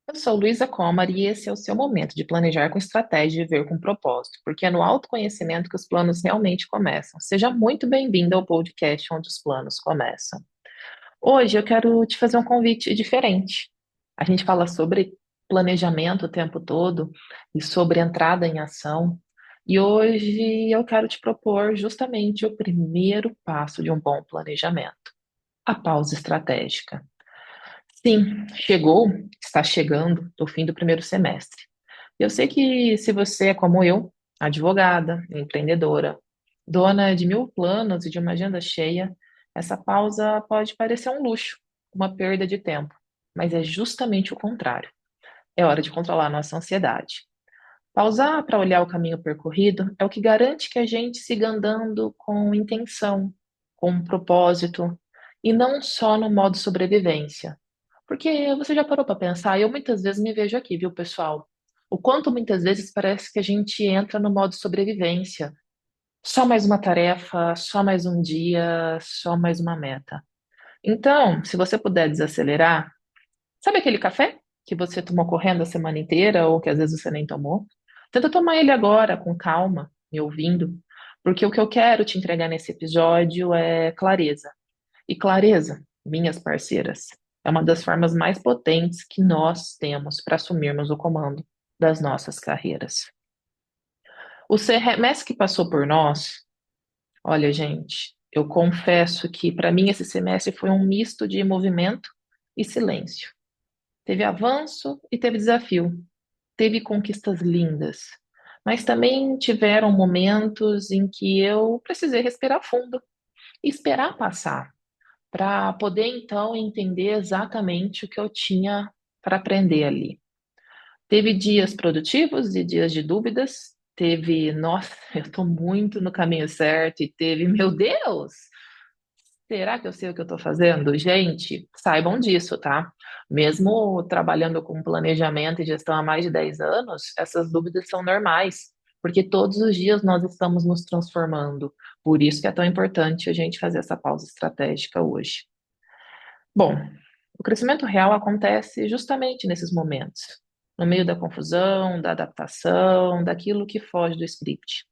Eu sou Luísa Comar e esse é o seu momento de planejar com estratégia e ver com propósito, porque é no autoconhecimento que os planos realmente começam. Seja muito bem-vindo ao podcast onde os planos começam. Hoje eu quero te fazer um convite diferente. A gente fala sobre planejamento o tempo todo e sobre entrada em ação. E hoje eu quero te propor justamente o primeiro passo de um bom planejamento, a pausa estratégica. Sim, chegou, está chegando o fim do primeiro semestre. Eu sei que se você é como eu, advogada, empreendedora, dona de mil planos e de uma agenda cheia, essa pausa pode parecer um luxo, uma perda de tempo, mas é justamente o contrário. É hora de controlar a nossa ansiedade. Pausar para olhar o caminho percorrido é o que garante que a gente siga andando com intenção, com um propósito, e não só no modo sobrevivência. Porque você já parou para pensar? Eu muitas vezes me vejo aqui, viu, pessoal? O quanto muitas vezes parece que a gente entra no modo sobrevivência. Só mais uma tarefa, só mais um dia, só mais uma meta. Então, se você puder desacelerar, sabe aquele café que você tomou correndo a semana inteira ou que às vezes você nem tomou? Tenta tomar ele agora, com calma, me ouvindo, porque o que eu quero te entregar nesse episódio é clareza. E clareza, minhas parceiras, é uma das formas mais potentes que nós temos para assumirmos o comando das nossas carreiras. O semestre que passou por nós, olha, gente, eu confesso que para mim esse semestre foi um misto de movimento e silêncio. Teve avanço e teve desafio, teve conquistas lindas, mas também tiveram momentos em que eu precisei respirar fundo e esperar passar, para poder então entender exatamente o que eu tinha para aprender ali. Teve dias produtivos e dias de dúvidas, teve, nossa, eu estou muito no caminho certo, e teve, meu Deus, será que eu sei o que eu estou fazendo? Gente, saibam disso, tá? Mesmo trabalhando com planejamento e gestão há mais de 10 anos, essas dúvidas são normais, porque todos os dias nós estamos nos transformando. Por isso que é tão importante a gente fazer essa pausa estratégica hoje. Bom, o crescimento real acontece justamente nesses momentos, no meio da confusão, da adaptação, daquilo que foge do script.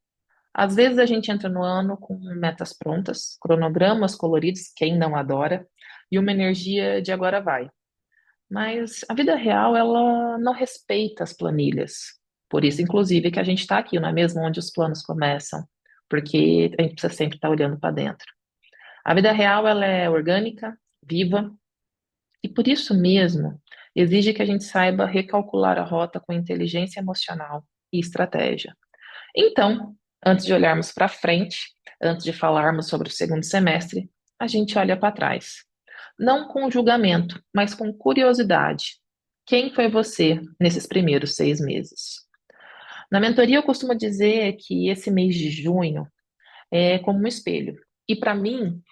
Às vezes a gente entra no ano com metas prontas, cronogramas coloridos, quem não adora, e uma energia de agora vai. Mas a vida real, ela não respeita as planilhas. Por isso, inclusive, que a gente está aqui, não é mesmo? Onde os planos começam, porque a gente precisa sempre estar olhando para dentro. A vida real, ela é orgânica, viva, e por isso mesmo, exige que a gente saiba recalcular a rota com inteligência emocional e estratégia. Então, antes de olharmos para frente, antes de falarmos sobre o segundo semestre, a gente olha para trás. Não com julgamento, mas com curiosidade. Quem foi você nesses primeiros 6 meses? Na mentoria, eu costumo dizer que esse mês de junho é como um espelho. E para mim,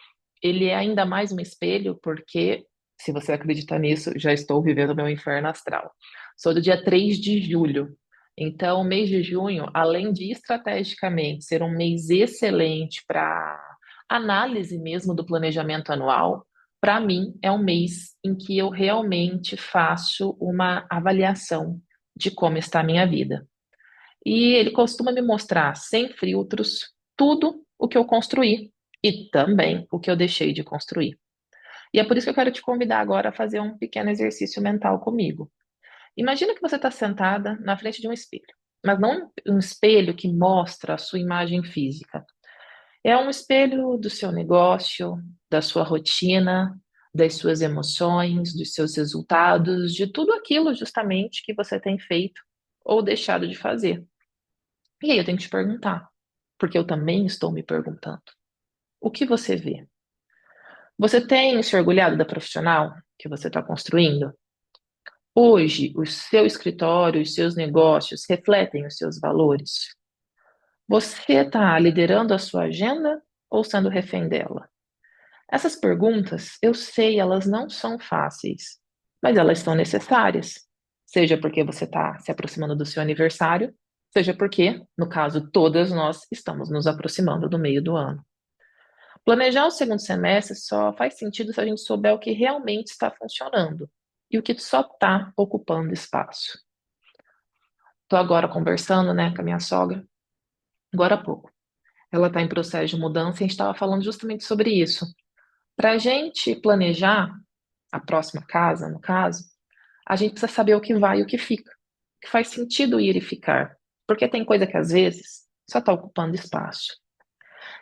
ele é ainda mais um espelho porque, se você acredita nisso, já estou vivendo meu inferno astral. Sou do dia 3 de julho. Então, o mês de junho, além de estrategicamente ser um mês excelente para análise mesmo do planejamento anual, para mim é um mês em que eu realmente faço uma avaliação de como está a minha vida. E ele costuma me mostrar, sem filtros, tudo o que eu construí e também o que eu deixei de construir. E é por isso que eu quero te convidar agora a fazer um pequeno exercício mental comigo. Imagina que você está sentada na frente de um espelho, mas não um espelho que mostra a sua imagem física. É um espelho do seu negócio, da sua rotina, das suas emoções, dos seus resultados, de tudo aquilo justamente que você tem feito ou deixado de fazer. E aí eu tenho que te perguntar, porque eu também estou me perguntando: o que você vê? Você tem se orgulhado da profissional que você está construindo? Hoje, o seu escritório, os seus negócios refletem os seus valores? Você está liderando a sua agenda ou sendo refém dela? Essas perguntas, eu sei, elas não são fáceis, mas elas são necessárias. Seja porque você está se aproximando do seu aniversário, seja porque, no caso, todas nós estamos nos aproximando do meio do ano. Planejar o segundo semestre só faz sentido se a gente souber o que realmente está funcionando e o que só está ocupando espaço. Estou agora conversando, né, com a minha sogra, agora há pouco. Ela está em processo de mudança e a gente estava falando justamente sobre isso. Para a gente planejar a próxima casa, no caso, a gente precisa saber o que vai e o que fica, que faz sentido ir e ficar, porque tem coisa que às vezes só está ocupando espaço.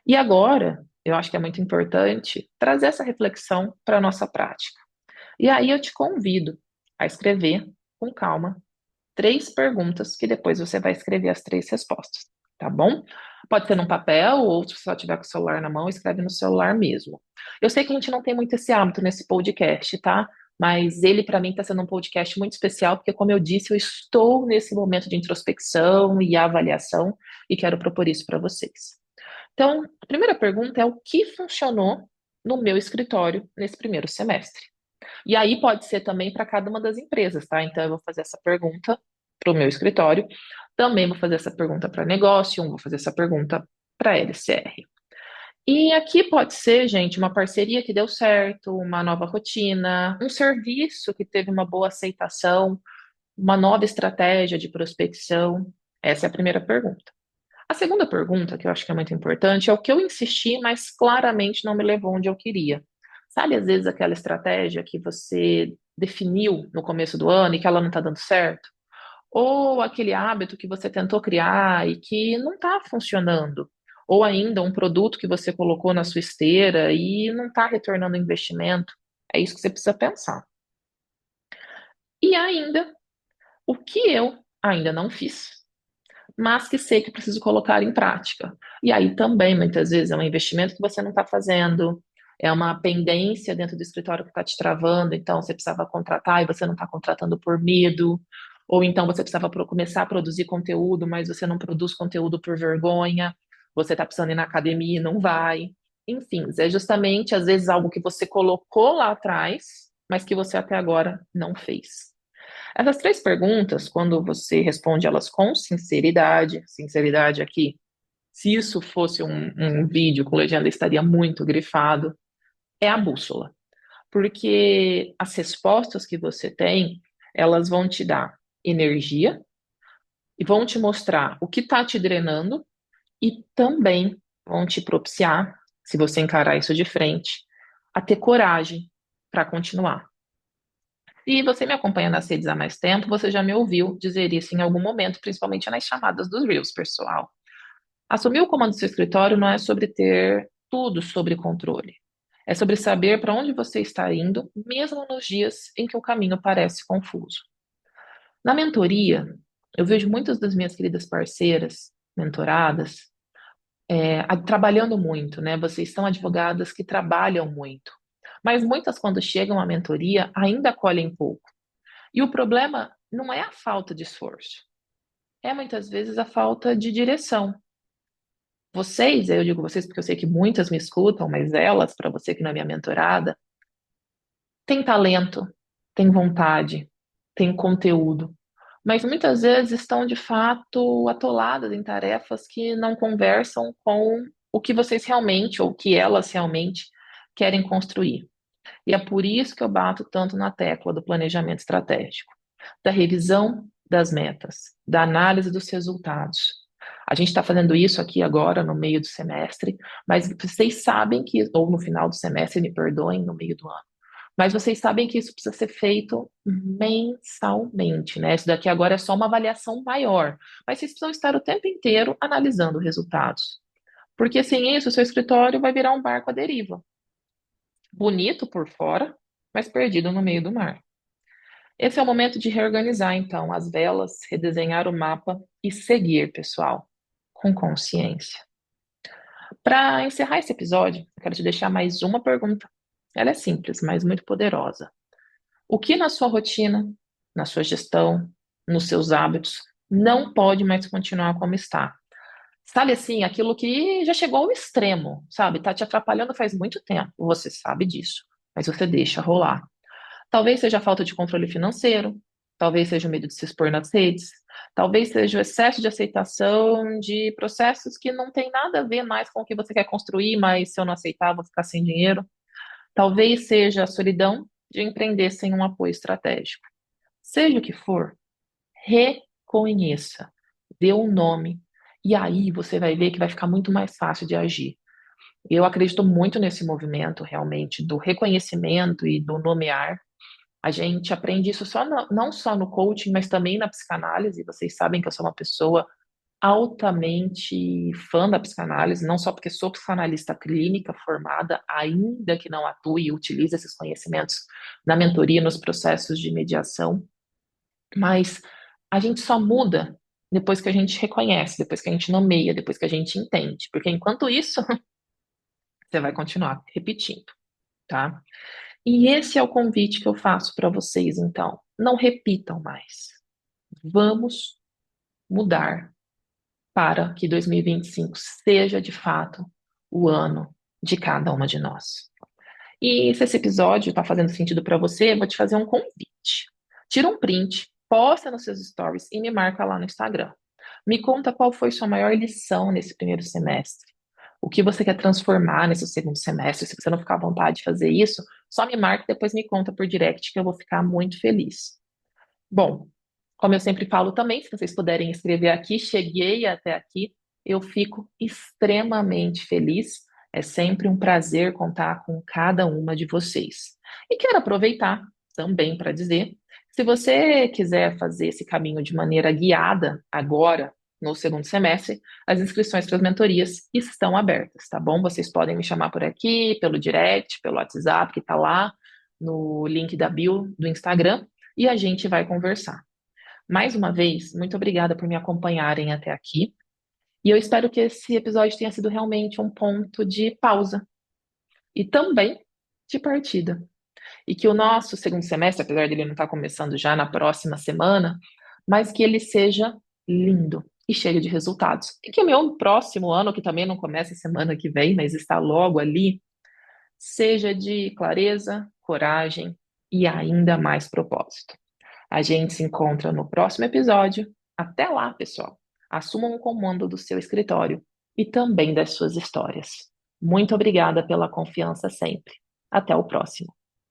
E agora, eu acho que é muito importante trazer essa reflexão para a nossa prática. E aí eu te convido a escrever com calma 3 perguntas que depois você vai escrever as 3 respostas, tá bom? Pode ser num papel ou se você só tiver com o celular na mão, escreve no celular mesmo. Eu sei que a gente não tem muito esse hábito nesse podcast, tá? Mas ele, para mim, está sendo um podcast muito especial, porque, como eu disse, eu estou nesse momento de introspecção e avaliação e quero propor isso para vocês. Então, a primeira pergunta é o que funcionou no meu escritório nesse primeiro semestre? E aí pode ser também para cada uma das empresas, tá? Então, eu vou fazer essa pergunta para o meu escritório, também vou fazer essa pergunta para negócio, vou fazer essa pergunta para LCR. E aqui pode ser, gente, uma parceria que deu certo, uma nova rotina, um serviço que teve uma boa aceitação, uma nova estratégia de prospecção. Essa é a primeira pergunta. A segunda pergunta, que eu acho que é muito importante, é o que eu insisti, mas claramente não me levou onde eu queria. Sabe, às vezes, aquela estratégia que você definiu no começo do ano e que ela não está dando certo? Ou aquele hábito que você tentou criar e que não está funcionando? Ou ainda um produto que você colocou na sua esteira e não está retornando investimento? É isso que você precisa pensar. E ainda, o que eu ainda não fiz, mas que sei que preciso colocar em prática. E aí também, muitas vezes, é um investimento que você não está fazendo, é uma pendência dentro do escritório que está te travando, então você precisava contratar e você não está contratando por medo, ou então você precisava começar a produzir conteúdo, mas você não produz conteúdo por vergonha, você está precisando ir na academia e não vai. Enfim, é justamente, às vezes, algo que você colocou lá atrás, mas que você até agora não fez. Essas 3 perguntas, quando você responde elas com sinceridade, sinceridade aqui, se isso fosse um vídeo com legenda, estaria muito grifado, é a bússola. Porque as respostas que você tem, elas vão te dar energia e vão te mostrar o que está te drenando e também vão te propiciar, se você encarar isso de frente, a ter coragem para continuar. Se você me acompanha nas redes há mais tempo, você já me ouviu dizer isso em algum momento, principalmente nas chamadas dos Reels, pessoal. Assumir o comando do seu escritório não é sobre ter tudo sob controle. É sobre saber para onde você está indo, mesmo nos dias em que o caminho parece confuso. Na mentoria, eu vejo muitas das minhas queridas parceiras, mentoradas, trabalhando muito, né? Vocês são advogadas que trabalham muito. Mas muitas, quando chegam à mentoria, ainda colhem pouco. E o problema não é a falta de esforço, é muitas vezes a falta de direção. Vocês, eu digo vocês porque eu sei que muitas me escutam, mas elas, para você que não é minha mentorada, têm talento, têm vontade, têm conteúdo, mas muitas vezes estão de fato atoladas em tarefas que não conversam com o que vocês realmente, ou o que elas realmente querem construir. E é por isso que eu bato tanto na tecla do planejamento estratégico, da revisão das metas, da análise dos resultados. A gente está fazendo isso aqui agora no meio do semestre, mas vocês sabem que, ou no final do semestre, me perdoem, no meio do ano, mas vocês sabem que isso precisa ser feito mensalmente, né? Isso daqui agora é só uma avaliação maior, mas vocês precisam estar o tempo inteiro analisando resultados, porque sem isso, o seu escritório vai virar um barco à deriva, bonito por fora, mas perdido no meio do mar. Esse é o momento de reorganizar, então, as velas, redesenhar o mapa e seguir, pessoal, com consciência. Para encerrar esse episódio, eu quero te deixar mais uma pergunta. Ela é simples, mas muito poderosa. O que na sua rotina, na sua gestão, nos seus hábitos, não pode mais continuar como está? Sabe assim, aquilo que já chegou ao extremo, sabe? Tá te atrapalhando faz muito tempo, você sabe disso, mas você deixa rolar. Talvez seja a falta de controle financeiro, talvez seja o medo de se expor nas redes, talvez seja o excesso de aceitação de processos que não tem nada a ver mais com o que você quer construir, mas se eu não aceitar, vou ficar sem dinheiro. Talvez seja a solidão, de empreender sem um apoio estratégico. Seja o que for, reconheça, dê um nome, e aí você vai ver que vai ficar muito mais fácil de agir. Eu acredito muito nesse movimento, realmente, do reconhecimento e do nomear. A gente aprende isso não só no coaching, mas também na psicanálise. Vocês sabem que eu sou uma pessoa altamente fã da psicanálise, não só porque sou psicanalista clínica formada, ainda que não atue e utilize esses conhecimentos na mentoria, nos processos de mediação, mas a gente só muda depois que a gente reconhece, depois que a gente nomeia, depois que a gente entende, porque enquanto isso, você vai continuar repetindo, tá? E esse é o convite que eu faço para vocês, então. Não repitam mais. Vamos mudar para que 2025 seja de fato o ano de cada uma de nós. E se esse episódio está fazendo sentido para você, eu vou te fazer um convite. Tira um print, posta nos seus stories e me marca lá no Instagram. Me conta qual foi sua maior lição nesse primeiro semestre. O que você quer transformar nesse segundo semestre? Se você não ficar à vontade de fazer isso, só me marca e depois me conta por direct que eu vou ficar muito feliz. Bom, como eu sempre falo também, se vocês puderem escrever aqui, cheguei até aqui, eu fico extremamente feliz. É sempre um prazer contar com cada uma de vocês. E quero aproveitar também para dizer, se você quiser fazer esse caminho de maneira guiada agora, no segundo semestre, as inscrições para as mentorias estão abertas, tá bom? Vocês podem me chamar por aqui, pelo direct, pelo WhatsApp, que está lá no link da bio do Instagram, e a gente vai conversar. Mais uma vez, muito obrigada por me acompanharem até aqui. E eu espero que esse episódio tenha sido realmente um ponto de pausa e também de partida. E que o nosso segundo semestre, apesar dele não estar começando já na próxima semana, mas que ele seja lindo e cheio de resultados. E que o meu próximo ano, que também não começa semana que vem, mas está logo ali, seja de clareza, coragem e ainda mais propósito. A gente se encontra no próximo episódio. Até lá, pessoal. Assumam o comando do seu escritório e também das suas histórias. Muito obrigada pela confiança sempre. Até o próximo.